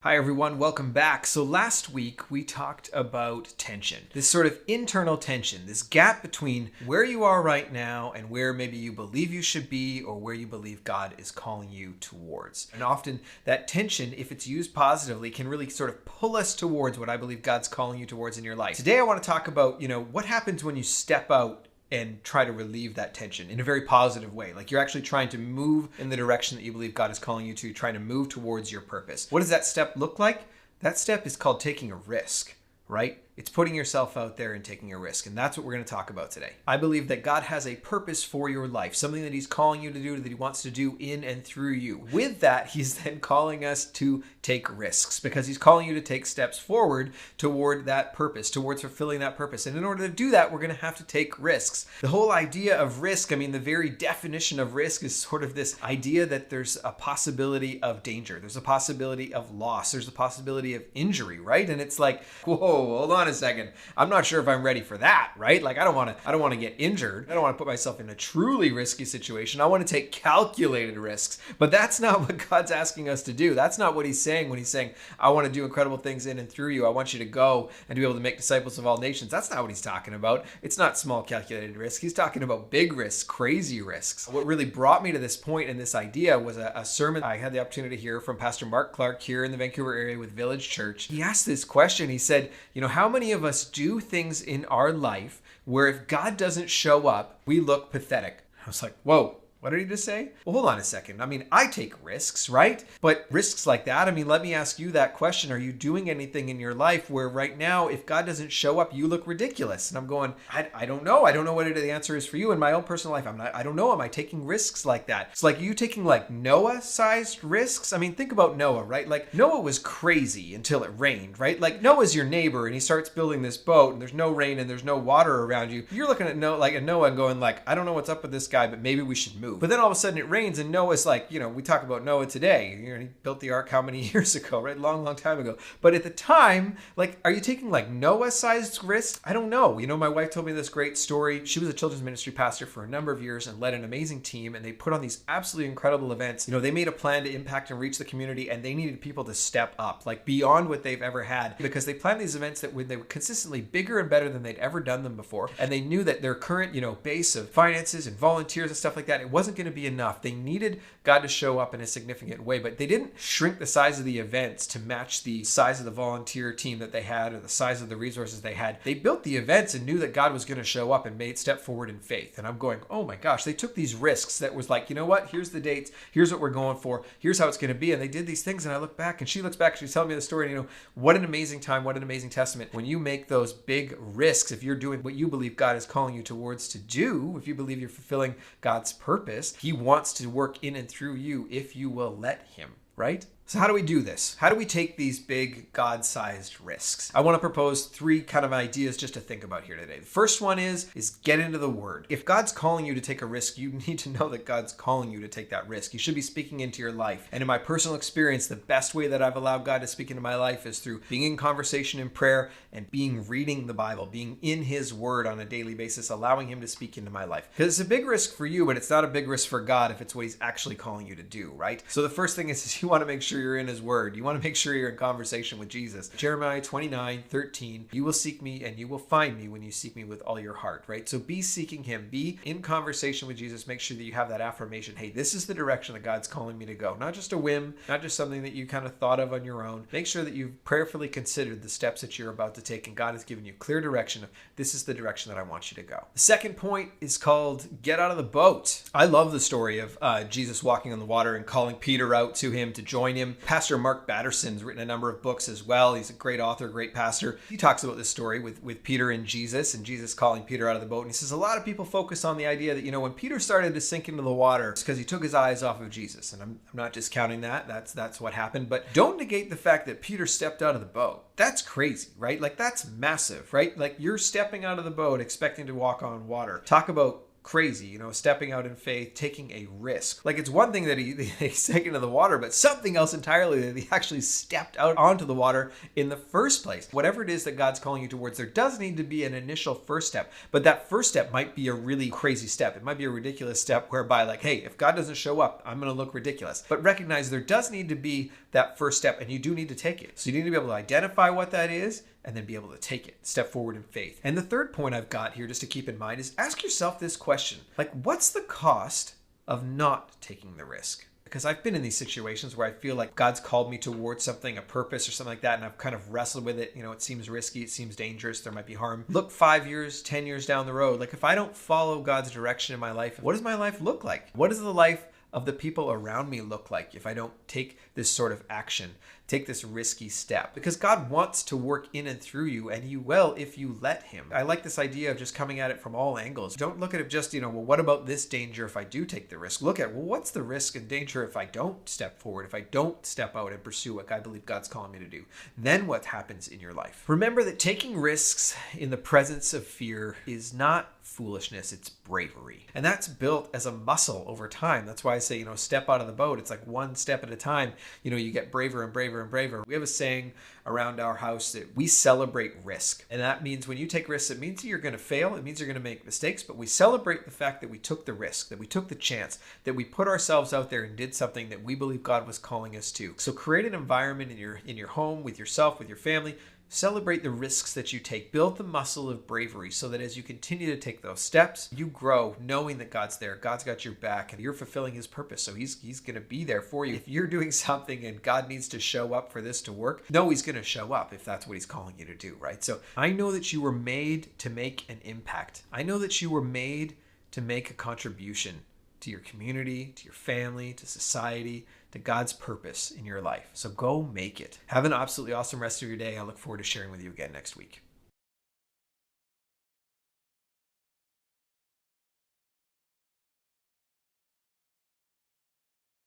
Hi everyone, welcome back. So last week we talked about tension, this sort of internal tension, this gap between where you are right now and where maybe you believe you should be or where you believe God is calling you towards. And often that tension, if it's used positively, can really sort of pull us towards what I believe God's calling you towards in your life. Today I want to talk about, what happens when you step out and try to relieve that tension in a very positive way. Like you're actually trying to move in the direction that you believe God is calling you to, trying to move towards your purpose. What does that step look like? That step is called taking a risk, right? It's putting yourself out there and taking a risk. And that's what we're going to talk about today. I believe that God has a purpose for your life, something that he's calling you to do, that he wants to do in and through you. With that, he's then calling us to take risks because he's calling you to take steps forward toward that purpose, towards fulfilling that purpose. And in order to do that, we're going to have to take risks. The whole idea of risk, the very definition of risk is sort of this idea that there's a possibility of danger. There's a possibility of loss. There's a possibility of injury, right? And it's like, whoa, hold on a second. I'm not sure if I'm ready for that, right? Like I don't want to get injured. I don't want to put myself in a truly risky situation. I want to take calculated risks. But that's not what God's asking us to do. That's not what he's saying when he's saying, I want to do incredible things in and through you. I want you to go and to be able to make disciples of all nations. That's not what he's talking about. It's not small calculated risk. He's talking about big risks, crazy risks. What really brought me to this point and this idea was a sermon I had the opportunity to hear from Pastor Mark Clark here in the Vancouver area with Village Church. He asked this question. He said, how many of us do things in our life where if God doesn't show up, we look pathetic? I was like, whoa. What did he just say? Well, hold on a second. I take risks, right? But risks like that, let me ask you that question. Are you doing anything in your life where right now, if God doesn't show up, you look ridiculous? And I'm going, I don't know. I don't know what the answer is for you in my own personal life. I don't know. Am I taking risks like that? It's like, are you taking like Noah-sized risks? Think about Noah, right? Like Noah was crazy until it rained, right? Like Noah's your neighbor and he starts building this boat and there's no rain and there's no water around you. You're looking at Noah and going like, I don't know what's up with this guy, but maybe we should move. But then all of a sudden it rains and Noah's like, we talk about Noah today. He built the ark how many years ago, right? Long time ago. But at the time, like, are you taking like Noah-sized risks? I don't know. My wife told me this great story. She was a children's ministry pastor for a number of years and led an amazing team. And they put on these absolutely incredible events. They made a plan to impact and reach the community and they needed people to step up, like beyond what they've ever had, because they planned these events that they were consistently bigger and better than they'd ever done them before. And they knew that their current, base of finances and volunteers and stuff like that, it wasn't going to be enough. They needed God to show up in a significant way, but they didn't shrink the size of the events to match the size of the volunteer team that they had or the size of the resources they had. They built the events and knew that God was going to show up and made step forward in faith. And I'm going, oh my gosh, they took these risks that was like, what? Here's the dates. Here's what we're going for. Here's how it's going to be. And they did these things. And I look back and she looks back, she's telling me the story. And what an amazing time. What an amazing testament. When you make those big risks, if you're doing what you believe God is calling you towards to do, if you believe you're fulfilling God's purpose, he wants to work in and through you if you will let him, right? So how do we do this? How do we take these big God-sized risks? I want to propose three kind of ideas just to think about here today. The first one is get into the word. If God's calling you to take a risk, you need to know that God's calling you to take that risk. You should be speaking into your life. And in my personal experience, the best way that I've allowed God to speak into my life is through being in conversation in prayer and reading the Bible, being in his word on a daily basis, allowing him to speak into my life. Because it's a big risk for you, but it's not a big risk for God if it's what he's actually calling you to do, right? So the first thing is you want to make sure you're in his word. You want to make sure you're in conversation with Jesus. Jeremiah 29:13, you will seek me and you will find me when you seek me with all your heart, right? So be seeking him, be in conversation with Jesus. Make sure that you have that affirmation. Hey, this is the direction that God's calling me to go. Not just a whim, not just something that you kind of thought of on your own. Make sure that you've prayerfully considered the steps that you're about to take and God has given you clear direction of this is the direction that I want you to go. The second point is called get out of the boat. I love the story of Jesus walking on the water and calling Peter out to him to join him. Pastor Mark Batterson's written a number of books as well. He's a great author, great pastor. He talks about this story with Peter and Jesus calling Peter out of the boat. And he says a lot of people focus on the idea that, when Peter started to sink into the water, it's because he took his eyes off of Jesus. And I'm not discounting that. That's what happened. But don't negate the fact that Peter stepped out of the boat. That's crazy, right? Like that's massive, right? Like you're stepping out of the boat expecting to walk on water. Talk about crazy, stepping out in faith, taking a risk. Like, it's one thing that he sank into the water, but something else entirely that he actually stepped out onto the water in the first place. Whatever it is that God's calling you towards, there does need to be an initial first step, but that first step might be a really crazy step. It might be a ridiculous step whereby, like, hey, if God doesn't show up, I'm going to look ridiculous. But recognize there does need to be that first step, and you do need to take it. So you need to be able to identify what that is and then be able to take it, step forward in faith. And the third point I've got here just to keep in mind is ask yourself this question. Like, what's the cost of not taking the risk? Because I've been in these situations where I feel like God's called me towards something, a purpose or something like that, and I've kind of wrestled with it. It seems risky, it seems dangerous, there might be harm. Look 5 years, 10 years down the road, like if I don't follow God's direction in my life, what does my life look like? What does the life of the people around me look like if I don't take this sort of action, take this risky step? Because God wants to work in and through you, and He will if you let Him. I like this idea of just coming at it from all angles. Don't look at it just, well, what about this danger if I do take the risk? Look at, well, what's the risk and danger if I don't step forward, if I don't step out and pursue what I believe God's calling me to do? Then what happens in your life? Remember that taking risks in the presence of fear is not foolishness, it's bravery. And that's built as a muscle over time. That's why I say, step out of the boat. It's like one step at a time. You get braver and braver and braver. We have a saying around our house that we celebrate risk. And that means when you take risks, it means you're going to fail. It means you're going to make mistakes, but we celebrate the fact that we took the risk, that we took the chance, that we put ourselves out there and did something that we believe God was calling us to. So create an environment in your home, with yourself, with your family. Celebrate the risks that you take. Build the muscle of bravery so that as you continue to take those steps, you grow knowing that God's there. God's got your back and you're fulfilling His purpose. So He's going to be there for you. If you're doing something and God needs to show up for this to work, no, He's going to show up if that's what He's calling you to do, right? So I know that you were made to make an impact. I know that you were made to make a contribution to your community, to your family, to society, to God's purpose in your life. So go make it. Have an absolutely awesome rest of your day. I look forward to sharing with you again next week.